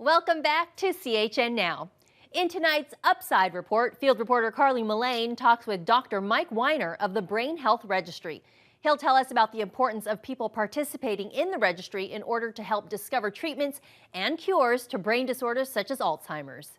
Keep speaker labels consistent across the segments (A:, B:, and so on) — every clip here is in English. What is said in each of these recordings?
A: Welcome back to CHN Now. In tonight's Upside Report, field reporter Carly Mullane talks with Dr. Mike Weiner of the Brain Health Registry. He'll tell us about the importance of people participating in the registry in order to help discover treatments and cures to brain disorders such as Alzheimer's.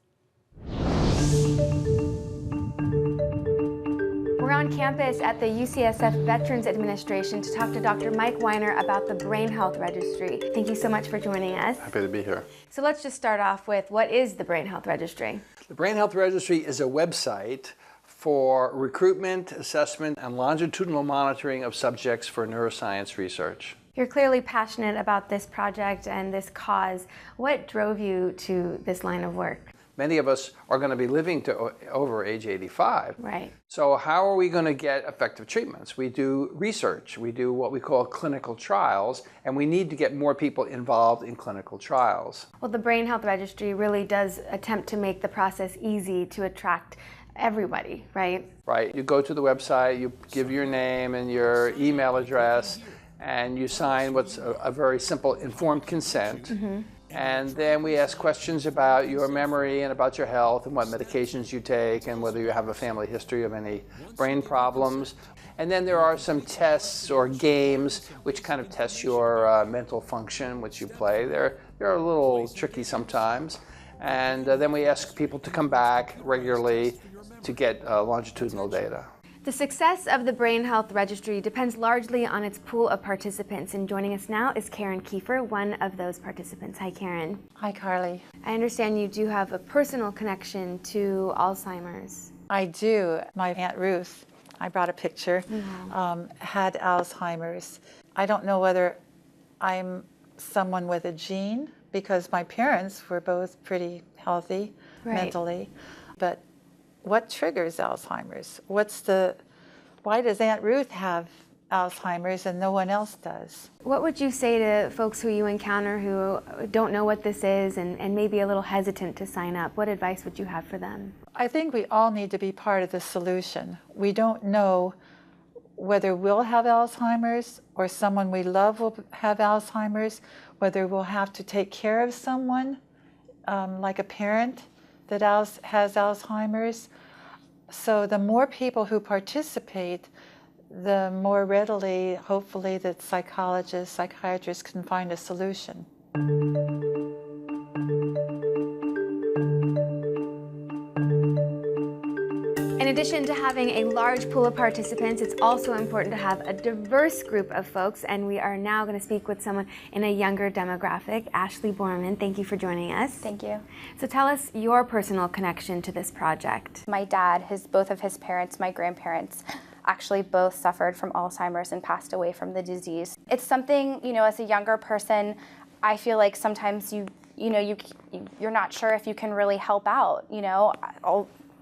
B: We're on campus at the UCSF Veterans Administration to talk to Dr. Mike Weiner about the Brain Health Registry. Thank you so much for joining us.
C: Happy to be here.
B: So let's just start off with, what is the Brain Health Registry?
C: The Brain Health Registry is a website for recruitment, assessment, and longitudinal monitoring of subjects for neuroscience research.
B: You're clearly passionate about this project and this cause. What drove you to this line of work?
C: Many of us are going to be living to over age 85.
B: Right.
C: So how are we going to get effective treatments? We do research. We do what we call clinical trials, and we need to get more people involved in clinical trials.
B: Well, the Brain Health Registry really does attempt to make the process easy to attract everybody, right?
C: Right. You go to the website, you give your name and your email address, and you sign what's a very simple informed consent. Mm-hmm. And then we ask questions about your memory and about your health and what medications you take and whether you have a family history of any brain problems. And then there are some tests or games which kind of test your mental function, which you play. They're a little tricky sometimes. And then we ask people to come back regularly to get longitudinal data.
B: The success of the Brain Health Registry depends largely on its pool of participants, and joining us now is Karen Kiefer, one of those participants. Hi, Karen.
D: Hi, Carly.
B: I understand you do have a personal connection to Alzheimer's.
D: I do. My Aunt Ruth, I brought a picture, had Alzheimer's. I don't know whether I'm someone with a gene, because my parents were both pretty healthy mentally, but what triggers Alzheimer's? Why does Aunt Ruth have Alzheimer's and no one else does?
B: What would you say to folks who you encounter who don't know what this is and maybe a little hesitant to sign up? What advice would you have for them?
D: I think we all need to be part of the solution. We don't know whether we'll have Alzheimer's or someone we love will have Alzheimer's, whether we'll have to take care of someone, like a parent that has Alzheimer's. So the more people who participate, the more readily, hopefully, that psychologists, psychiatrists can find a solution.
B: In addition to having a large pool of participants, it's also important to have a diverse group of folks, and we are now going to speak with someone in a younger demographic. Ashley Borman, thank you for joining us.
E: Thank you.
B: So tell us your personal connection to this project.
E: My dad, both of his parents, my grandparents, actually both suffered from Alzheimer's and passed away from the disease. It's something, as a younger person, I feel like sometimes you're not sure if you can really help out.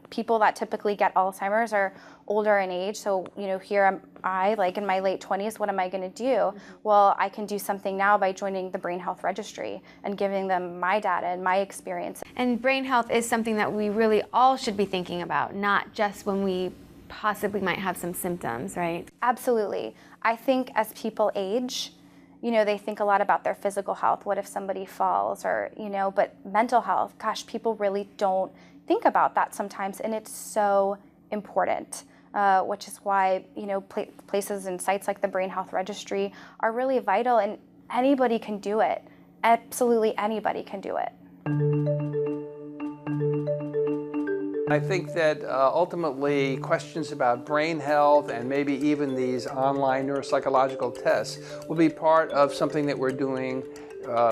E: People that typically get Alzheimer's are older in age, so here am I, like in my late 20s, what am I going to do? Well, I can do something now by joining the Brain Health Registry and giving them my data and my experience.
B: And brain health is something that we really all should be thinking about, not just when we possibly might have some symptoms, right?
E: Absolutely. I think as people age, they think a lot about their physical health. What if somebody falls or, but mental health, gosh, people really don't think about that sometimes, and it's so important, which is why, places and sites like the Brain Health Registry are really vital, and anybody can do it. Absolutely anybody can do it.
C: I think that ultimately questions about brain health and maybe even these online neuropsychological tests will be part of something that we're doing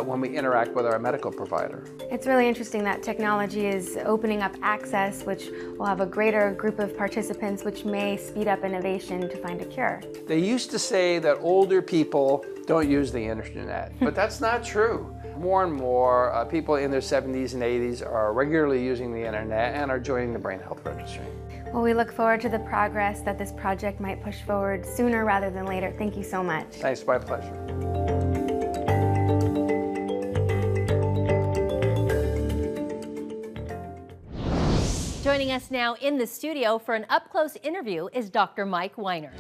C: when we interact with our medical provider.
B: It's really interesting that technology is opening up access, which will have a greater group of participants, which may speed up innovation to find a cure.
C: They used to say that older people don't use the internet, but that's not true. More and more people in their 70s and 80s are regularly using the internet and are joining the Brain Health Registry.
B: Well, we look forward to the progress that this project might push forward sooner rather than later. Thank you so much.
C: Thanks, my pleasure.
A: Joining us now in the studio for an up-close interview is Dr. Mike Weiner.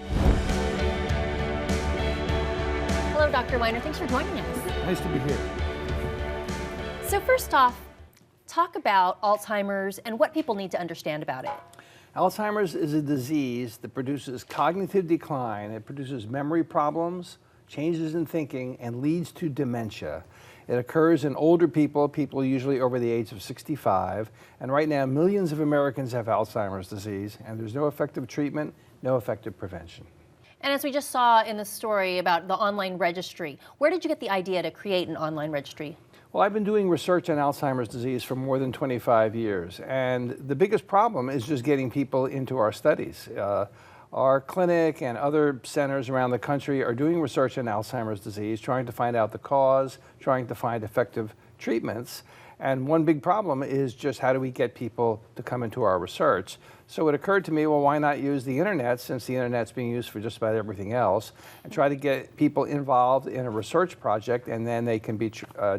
A: Hello, Dr. Weiner. Thanks for joining us.
F: Nice to be here.
A: So first off, talk about Alzheimer's and what people need to understand about it.
C: Alzheimer's is a disease that produces cognitive decline. It produces memory problems, changes in thinking, and leads to dementia. It occurs in older people, people usually over the age of 65. And right now, millions of Americans have Alzheimer's disease, and there's no effective treatment, no effective prevention.
A: And as we just saw in the story about the online registry, where did you get the idea to create an online registry?
C: Well, I've been doing research on Alzheimer's disease for more than 25 years, and the biggest problem is just getting people into our studies. Our clinic and other centers around the country are doing research on Alzheimer's disease, trying to find out the cause, trying to find effective treatments. And one big problem is just how do we get people to come into our research? So it occurred to me, well, why not use the internet, since the internet's being used for just about everything else, and try to get people involved in a research project, and then they can be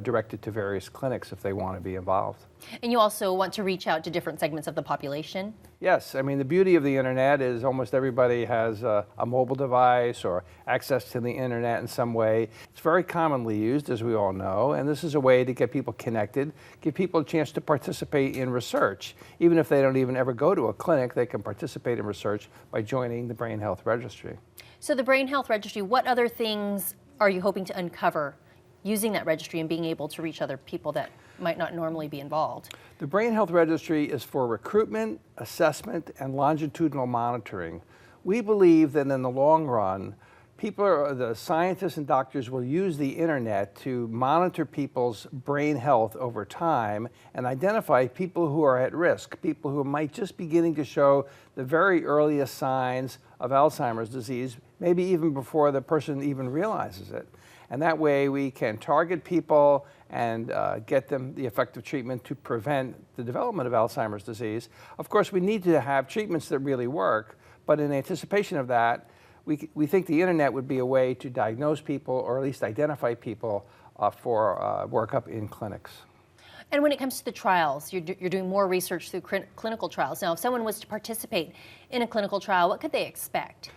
C: directed to various clinics if they want to be involved.
A: And you also want to reach out to different segments of the population?
C: Yes, I mean, the beauty of the internet is almost everybody has a mobile device or access to the internet in some way. It's very commonly used, as we all know, and this is a way to get people connected, give people a chance to participate in research. Even if they don't even ever go to a clinic, they can participate in research by joining the Brain Health Registry.
A: So the Brain Health Registry, what other things are you hoping to uncover using that registry and being able to reach other people that might not normally be involved?
C: The Brain Health Registry is for recruitment, assessment, and longitudinal monitoring. We believe that in the long run, the scientists and doctors will use the internet to monitor people's brain health over time and identify people who are at risk, people who might just beginning to show the very earliest signs of Alzheimer's disease, maybe even before the person even realizes it. And that way we can target people and get them the effective treatment to prevent the development of Alzheimer's disease. Of course, we need to have treatments that really work, but in anticipation of that, we think the internet would be a way to diagnose people or at least identify people for workup in clinics.
A: And when it comes to the trials, you're doing more research through clinical trials. Now, if someone was to participate in a clinical trial, what could they expect?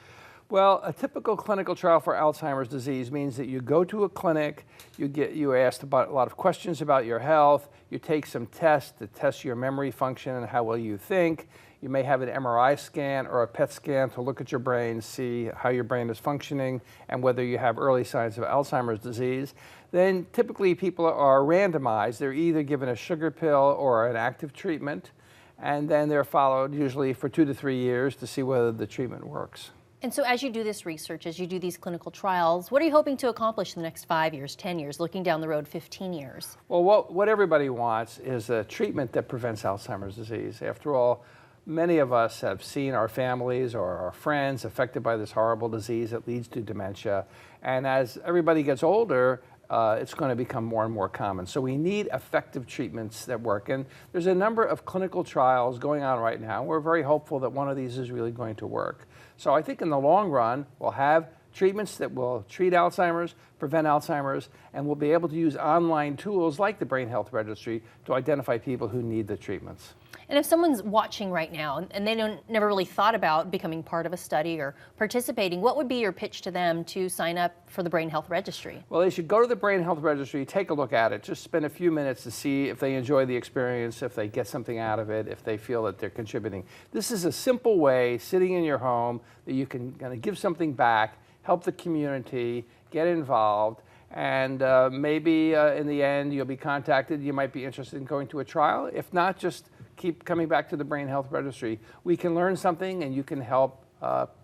C: Well, a typical clinical trial for Alzheimer's disease means that you go to a clinic, you asked about a lot of questions about your health, you take some tests to test your memory function and how well you think. You may have an MRI scan or a PET scan to look at your brain, see how your brain is functioning and whether you have early signs of Alzheimer's disease. Then typically people are randomized. They're either given a sugar pill or an active treatment, and then they're followed usually for 2 to 3 years to see whether the treatment works.
A: And so as you do this research, as you do these clinical trials, what are you hoping to accomplish in the next 5 years, 10 years, looking down the road 15 years?
C: Well, what everybody wants is a treatment that prevents Alzheimer's disease. After all, many of us have seen our families or our friends affected by this horrible disease that leads to dementia. And as everybody gets older, it's going to become more and more common. So we need effective treatments that work. And there's a number of clinical trials going on right now. We're very hopeful that one of these is really going to work. So I think in the long run, we'll have treatments that will treat Alzheimer's, prevent Alzheimer's, and we'll be able to use online tools like the Brain Health Registry to identify people who need the treatments.
A: And if someone's watching right now and they never really thought about becoming part of a study or participating, what would be your pitch to them to sign up for the Brain Health Registry?
C: Well, they should go to the Brain Health Registry, take a look at it, just spend a few minutes to see if they enjoy the experience, if they get something out of it, if they feel that they're contributing. This is a simple way, sitting in your home, that you can kind of give something back, help the community, get involved, and maybe in the end you'll be contacted. You might be interested in going to a trial. If not, just keep coming back to the Brain Health Registry. We can learn something and you can help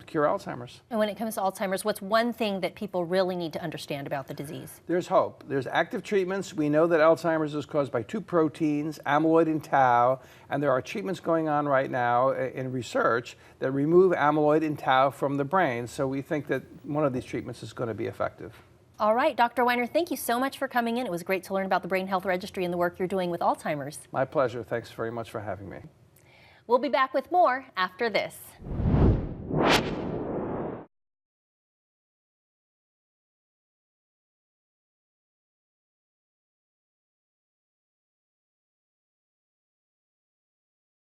C: cure Alzheimer's.
A: And when it comes to Alzheimer's, what's one thing that people really need to understand about the disease?
C: There's hope. There's active treatments. We know that Alzheimer's is caused by 2 proteins, amyloid and tau, and there are treatments going on right now in research that remove amyloid and tau from the brain. So we think that one of these treatments is going to be effective.
A: All right, Dr. Weiner, thank you so much for coming in. It was great to learn about the Brain Health Registry and the work you're doing with Alzheimer's.
C: My pleasure. Thanks very much for having me.
A: We'll be back with more after this.